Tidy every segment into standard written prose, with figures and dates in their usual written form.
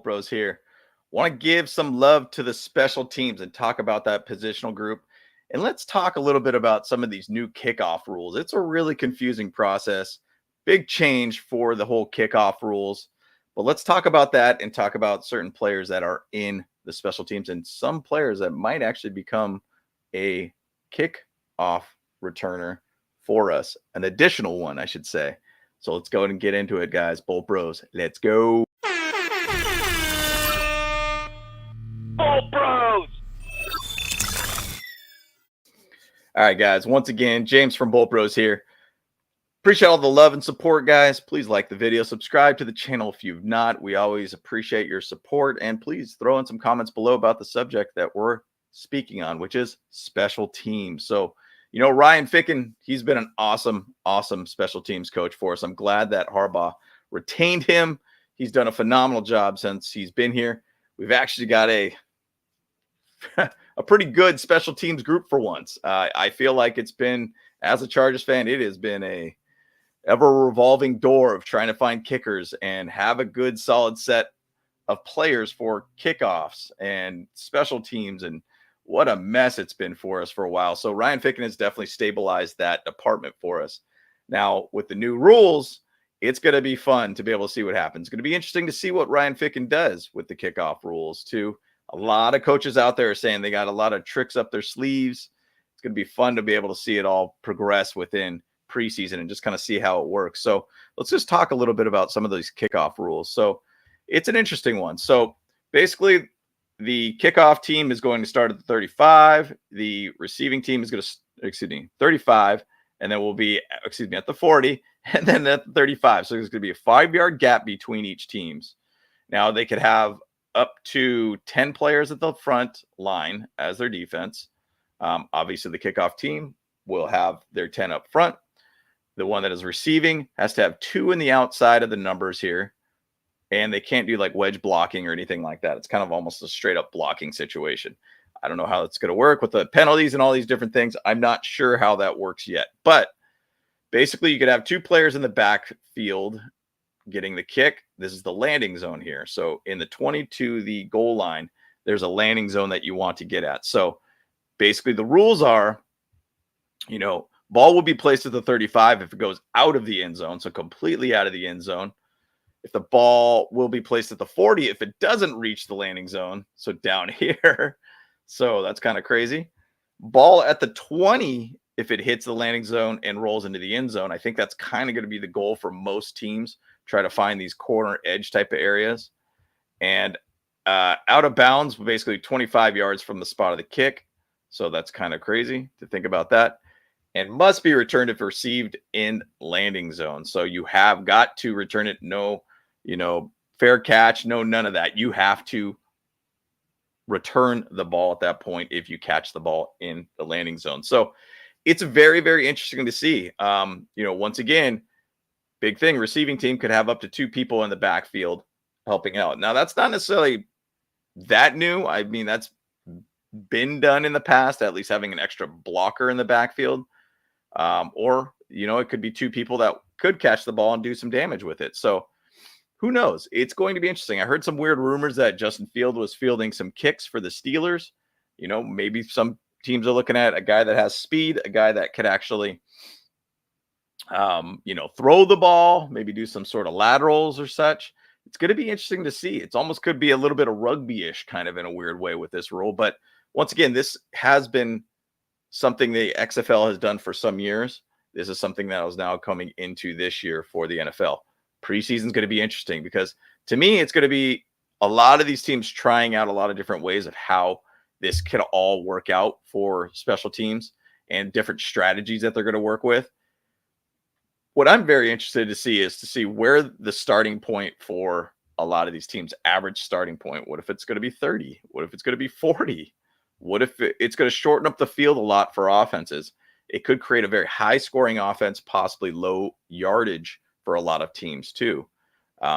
Bros here. Want to give some love to the special teams and talk about that positional group. And let's talk a little bit about some of these new kickoff rules. It's a really confusing process, big change for the whole kickoff rules. But let's talk about that and talk about certain players that are in the special teams and some players that might actually become a kickoff returner for us, an additional one, I should say. So let's go ahead and get into it, guys. Bolt Bros, let's go. Bolt Bros. All right, guys. Once again, James from Bolt Bros here. Appreciate all the love and support, guys. Please like the video, subscribe to the channel if you've not. We always appreciate your support, and please throw in some comments below about the subject that we're speaking on, which is special teams. So, Ryan Ficken, he's been an awesome special teams coach for us. I'm glad that Harbaugh retained him. He's done a phenomenal job since he's been here. We've actually got a pretty good special teams group for once. I feel like it's been, as a Chargers fan, it has been a ever revolving door of trying to find kickers and have a good solid set of players for kickoffs and special teams. And what a mess it's been for us for a while. So Ryan Ficken has definitely stabilized that department for us. Now, with the new rules, it's going to be fun to be able to see what happens. It's going to be interesting to see what Ryan Ficken does with the kickoff rules, too. A lot of coaches out there are saying they got a lot of tricks up their sleeves. It's going to be fun to be able to see it all progress within preseason and just kind of see how it works. So let's just talk a little bit about some of these kickoff rules. So it's an interesting one. So basically, the kickoff team is going to start at the 35. The receiving team is going to, 35, and then we'll be, at the 40, and then at the 35. So there's going to be a 5-yard gap between each teams. Now they could have up to 10 players at the front line as their defense. Obviously, the kickoff team will have their 10 up front. The one that is receiving has to have 2 in the outside of the numbers here. And they can't do like wedge blocking or anything like that. It's kind of almost a straight up blocking situation. I don't know how it's going to work with the penalties and all these different things. I'm not sure how that works yet. But basically, you could have 2 players in the backfield getting the kick. This is the landing zone here. So in the 20 to the goal line, there's a landing zone that you want to get at. So basically, the rules are, ball will be placed at the 35 if it goes out of the end zone. So completely out of the end zone. If the ball will be placed at the 40 if it doesn't reach the landing zone. So down here. So that's kind of crazy. Ball at the 20 if it hits the landing zone and rolls into the end zone. I think that's kind of going to be the goal for most teams. Try to find these corner edge type of areas. And out of bounds, basically 25 yards from the spot of the kick. So that's kind of crazy to think about that. And must be returned if received in landing zone. So you have got to return it. No, fair catch. No, none of that. You have to return the ball at that point if you catch the ball in the landing zone. So it's very, very interesting to see. Once again, big thing, receiving team could have up to 2 people in the backfield helping out. Now, that's not necessarily that new. I mean, that's been done in the past, at least having an extra blocker in the backfield. Or, it could be 2 people that could catch the ball and do some damage with it. So who knows? It's going to be interesting. I heard some weird rumors that Justin Field was fielding some kicks for the Steelers. Maybe some teams are looking at a guy that has speed, a guy that could actually, throw the ball, maybe do some sort of laterals or such. It's going to be interesting to see. It's almost could be a little bit of rugby-ish kind of in a weird way with this rule. But once again, this has been something the XFL has done for some years. This is something that is now coming into this year for the NFL. Preseason is going to be interesting because to me, it's going to be a lot of these teams trying out a lot of different ways of how this could all work out for special teams and different strategies that they're going to work with. What I'm very interested to see is to see where the starting point for a lot of these teams, average starting point. What if it's going to be 30? What if it's going to be 40? What if it's going to shorten up the field a lot for offenses? It could create a very high scoring offense, possibly low yardage for a lot of teams too,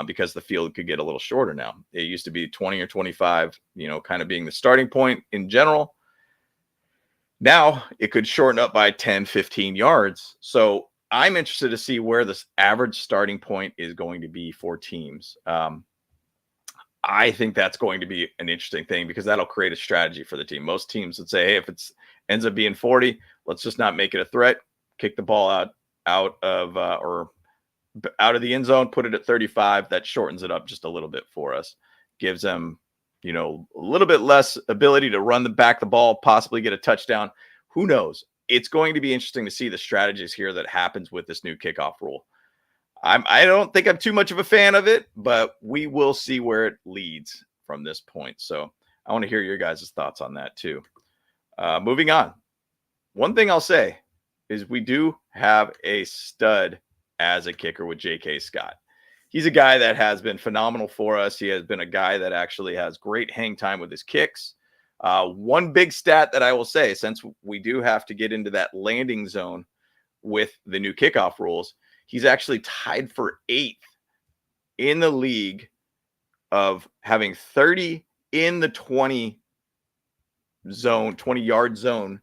because the field could get a little shorter now. It used to be 20 or 25, kind of being the starting point in general. Now it could shorten up by 10, 15 yards. So I'm interested to see where this average starting point is going to be for teams. I think that's going to be an interesting thing because that'll create a strategy for the team. Most teams would say, hey, if it's ends up being 40, let's just not make it a threat. Kick the ball out of out of the end zone, put it at 35. That shortens it up just a little bit for us. Gives them, a little bit less ability to run the ball, possibly get a touchdown. Who knows? It's going to be interesting to see the strategies here that happens with this new kickoff rule. I don't think I'm too much of a fan of it, but we will see where it leads from this point. So I want to hear your guys' thoughts on that too. Moving on. One thing I'll say is we do have a stud as a kicker with J.K. Scott. He's a guy that has been phenomenal for us. He has been a guy that actually has great hang time with his kicks. One big stat that I will say, since we do have to get into that landing zone with the new kickoff rules, he's actually tied for 8th in the league of having 30 in the 20 yard zone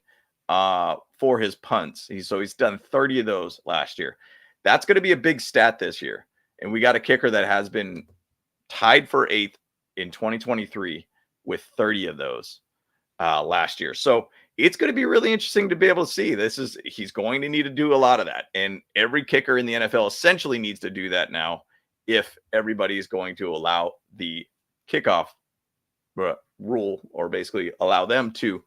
for his punts. He's done 30 of those last year. That's going to be a big stat this year. And we got a kicker that has been tied for 8th in 2023 with 30 of those last year. So it's going to be really interesting to be able to see. He's going to need to do a lot of that. And every kicker in the NFL essentially needs to do that now if everybody is going to allow the kickoff rule, or basically allow them to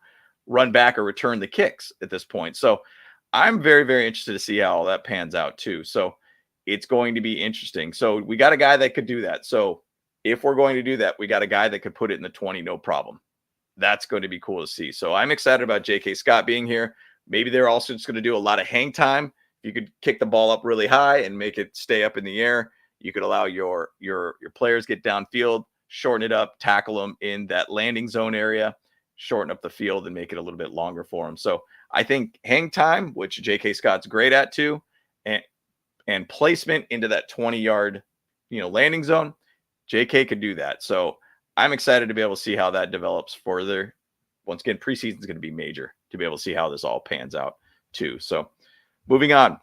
run back or return the kicks at this point. So I'm very, very interested to see how all that pans out too. So it's going to be interesting. So we got a guy that could do that. So if we're going to do that, we got a guy that could put it in the 20, no problem. That's going to be cool to see. So I'm excited about J.K. Scott being here. Maybe they're also just going to do a lot of hang time. You could kick the ball up really high and make it stay up in the air. You could allow your players get downfield, shorten it up, tackle them in that landing zone area, shorten up the field and make it a little bit longer for them. So I think hang time, which J.K. Scott's great at too, and placement into that 20-yard, landing zone, J.K. could do that. So I'm excited to be able to see how that develops further. Once again, preseason is going to be major to be able to see how this all pans out too. So moving on,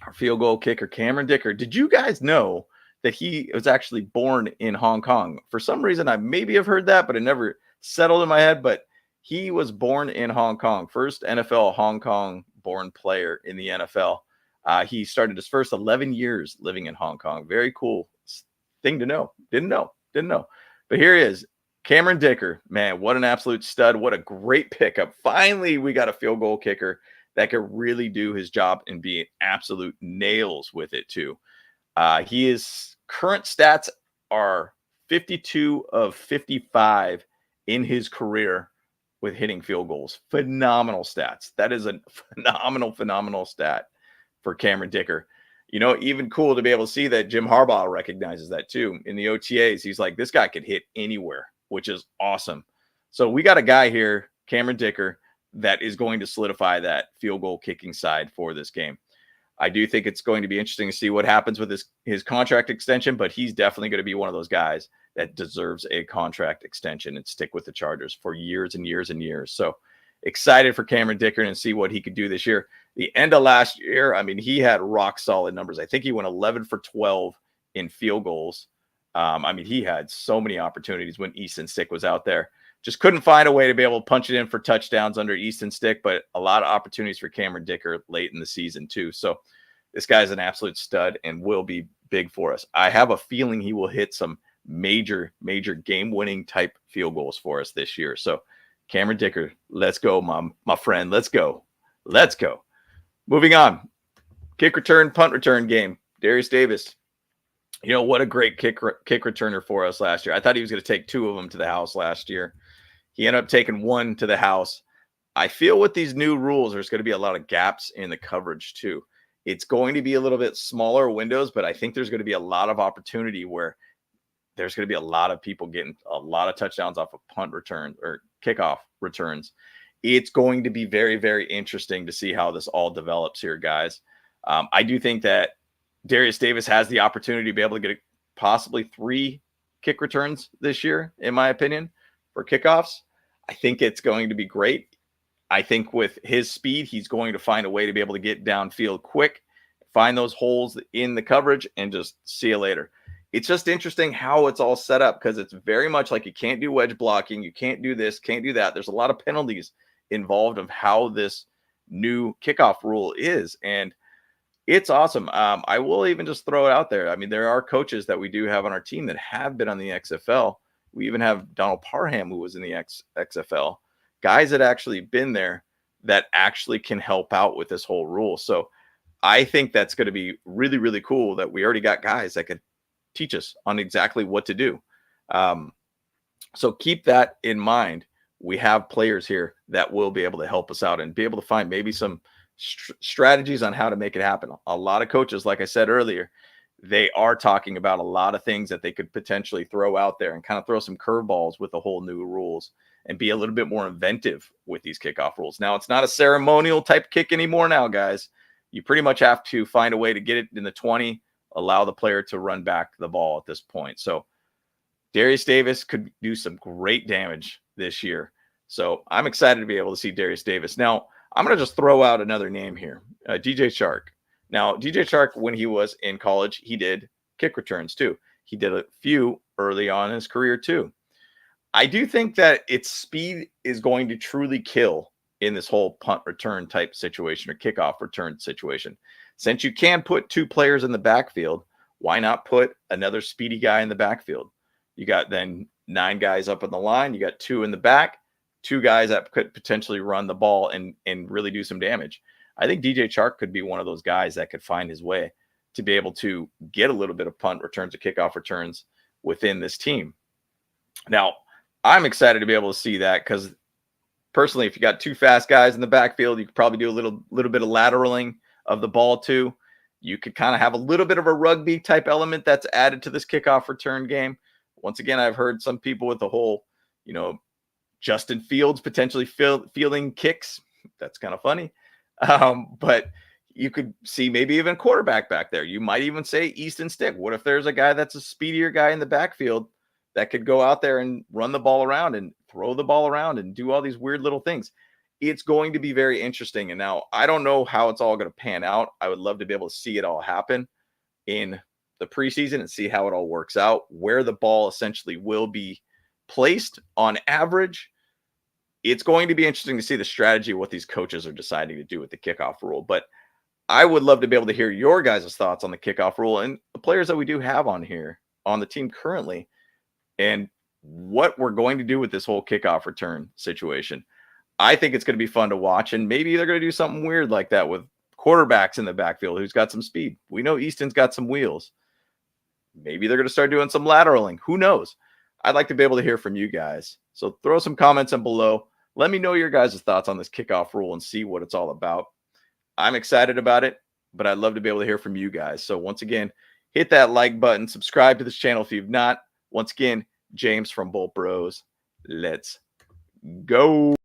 our field goal kicker, Cameron Dicker. Did you guys know that he was actually born in Hong Kong? For some reason, I maybe have heard that, but it never settled in my head. But he was born in Hong Kong, first NFL Hong Kong born player in the NFL. He started his first 11 years living in Hong Kong. Very cool thing to know. Didn't know. But here he is, Cameron Dicker. Man, what an absolute stud. What a great pickup. Finally, we got a field goal kicker that could really do his job and be absolute nails with it too. His current stats are 52 of 55 in his career with hitting field goals. Phenomenal stats. That is a phenomenal stat for Cameron Dicker. Even cool to be able to see that Jim Harbaugh recognizes that too. In the OTAs, he's like, this guy could hit anywhere, which is awesome. So we got a guy here, Cameron Dicker, that is going to solidify that field goal kicking side for this game. I do think it's going to be interesting to see what happens with his contract extension, but he's definitely going to be one of those guys that deserves a contract extension and stick with the Chargers for years and years and years. So excited for Cameron Dicker and see what he could do this year. The end of last year, he had rock solid numbers. I think he went 11 for 12 in field goals. He had so many opportunities when Easton Stick was out there. Just couldn't find a way to be able to punch it in for touchdowns under Easton Stick, but a lot of opportunities for Cameron Dicker late in the season too. So this guy's an absolute stud and will be big for us. I have a feeling he will hit some major game-winning type field goals for us this year. So Cameron Dicker, let's go, my friend. Let's go. Moving on. Kick return, punt return game. Darius Davis. What a great kick returner for us last year. I thought he was going to take 2 of them to the house last year. He ended up taking 1 to the house. I feel with these new rules, there's going to be a lot of gaps in the coverage too. It's going to be a little bit smaller windows, but I think there's going to be a lot of opportunity where there's going to be a lot of people getting a lot of touchdowns off of punt return or kickoff returns. It's going to be very, very interesting to see how this all develops here, guys. I do think that Darius Davis has the opportunity to be able to get possibly 3 kick returns this year, in my opinion, for kickoffs. I think it's going to be great. I think with his speed, he's going to find a way to be able to get downfield quick, find those holes in the coverage, and just see you later. it's just interesting how it's all set up because it's very much like you can't do wedge blocking, you can't do this, can't do that. There's a lot of penalties involved of how this new kickoff rule is, and it's awesome. I will even just throw it out there. I mean, there are coaches that we do have on our team that have been on the XFL. We even have Donald Parham, who was in the XFL, guys that actually been there that actually can help out with this whole rule. So I think that's going to be really, really cool that we already got guys that could teach us on exactly what to do. So keep that in mind. We have players here that will be able to help us out and be able to find maybe some strategies on how to make it happen. A lot of coaches, like I said earlier, they are talking about a lot of things that they could potentially throw out there and kind of throw some curveballs with the whole new rules and be a little bit more inventive with these kickoff rules. Now, it's not a ceremonial type kick anymore now, guys. You pretty much have to find a way to get it in the 20, allow the player to run back the ball at this point. So Darius Davis could do some great damage this year. So I'm excited to be able to see Darius Davis. Now, I'm going to just throw out another name here, DJ Chark. Now, DJ Chark, when he was in college, he did kick returns too. He did a few early on in his career too. I do think that its speed is going to truly kill in this whole punt return type situation or kickoff return situation. Since you can put two players in the backfield, why not put another speedy guy in the backfield? You got then 9 guys up on the line. You got 2 in the back, 2 guys that could potentially run the ball and really do some damage. I think DJ Chark could be one of those guys that could find his way to be able to get a little bit of punt returns or kickoff returns within this team. Now, I'm excited to be able to see that because personally, if you got 2 fast guys in the backfield, you could probably do a little bit of lateraling of the ball too. You could kind of have a little bit of a rugby type element that's added to this kickoff return game. Once again, I've heard some people with the whole, Justin Fields potentially fielding kicks. That's kind of funny. But you could see maybe even quarterback back there. You might even say Easton Stick. What if there's a guy that's a speedier guy in the backfield that could go out there and run the ball around and throw the ball around and do all these weird little things? It's going to be very interesting. And now I don't know how it's all going to pan out. I would love to be able to see it all happen in the preseason and see how it all works out, where the ball essentially will be placed on average. It's going to be interesting to see the strategy of what these coaches are deciding to do with the kickoff rule. But I would love to be able to hear your guys' thoughts on the kickoff rule and the players that we do have on here on the team currently and what we're going to do with this whole kickoff return situation. I think it's going to be fun to watch, and maybe they're going to do something weird like that with quarterbacks in the backfield who's got some speed. We know Easton's got some wheels. Maybe they're going to start doing some lateraling. Who knows? I'd like to be able to hear from you guys. So throw some comments in below. Let me know your guys' thoughts on this kickoff rule and see what it's all about. I'm excited about it, but I'd love to be able to hear from you guys. So once again, hit that like button, subscribe to this channel if you've not. Once again, James from Bolt Bros. Let's go.